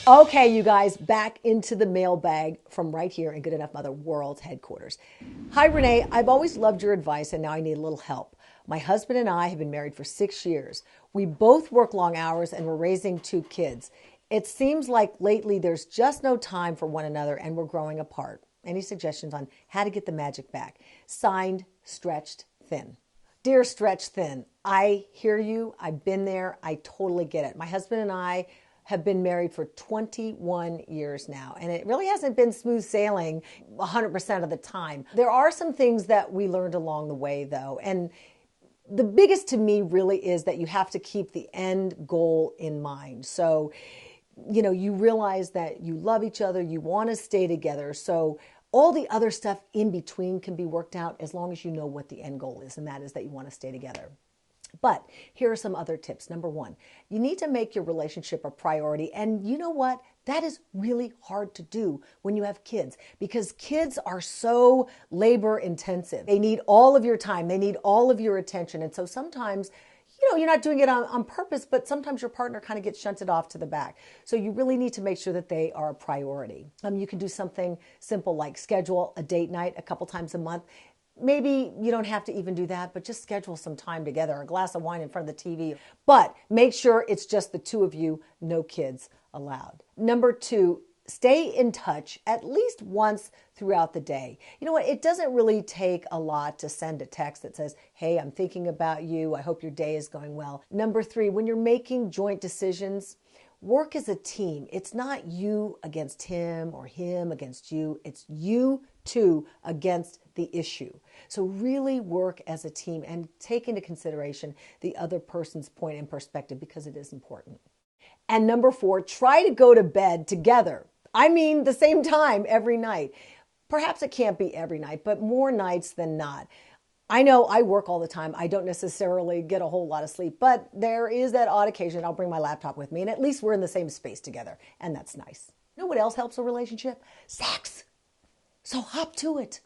Okay, you guys, back into the mailbag from right here in Good Enough Mother World's headquarters. Hi, Rene. I've always loved your advice, and now I need a little help. My husband and I have been married for 6 years. We both work long hours, and we're raising two kids. It seems like lately there's just no time for one another, and we're growing apart. Any suggestions on how to get the magic back? Signed, Stretched Thin. Dear Stretched Thin, I hear you. I've been there. I totally get it. My husband and I have been married for 21 years now, and it really hasn't been smooth sailing 100% of the time. There are some things that we learned along the way, though, and the biggest to me really is that you have to keep the end goal in mind. So, you realize that you love each other, you want to stay together. So all the other stuff in between can be worked out as long as you know what the end goal is, and that is that you want to stay together. But here are some other tips. Number one, you need to make your relationship a priority. And you know what? That is really hard to do when you have kids because kids are so labor intensive. They need all of your time. They need all of your attention. And so sometimes, you're not doing it on purpose, but sometimes your partner kind of gets shunted off to the back. So you really need to make sure that they are a priority. You can do something simple like schedule a date night a couple times a month. Maybe you don't have to even do that, but just schedule some time together, a glass of wine in front of the TV. But make sure it's just the two of you, no kids allowed. Number two, stay in touch at least once throughout the day. You know what? It doesn't really take a lot to send a text that says, hey, I'm thinking about you. I hope your day is going well. Number three, when you're making joint decisions, work as a team. It's not you against him or him against you. It's you two against the issue. So really work as a team and take into consideration the other person's point and perspective because it is important. And number four, try to go to bed together. I mean, the same time every night. Perhaps it can't be every night, but more nights than not. I know I work all the time. I don't necessarily get a whole lot of sleep, but there is that odd occasion I'll bring my laptop with me, and at least we're in the same space together, and that's nice. You know what else helps a relationship? Sex. So hop to it.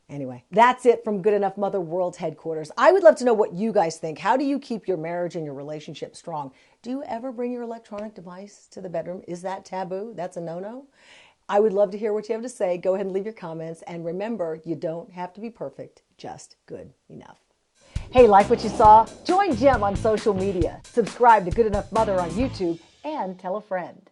Anyway, that's it from Good Enough Mother World's headquarters. I would love to know what you guys think. How do you keep your marriage and your relationship strong? Do you ever bring your electronic device to the bedroom? Is that taboo? That's a no-no? I would love to hear what you have to say. Go ahead and leave your comments. And remember, you don't have to be perfect, just good enough. Hey, like what you saw? Join Jem on social media. Subscribe to Good Enough Mother on YouTube and tell a friend.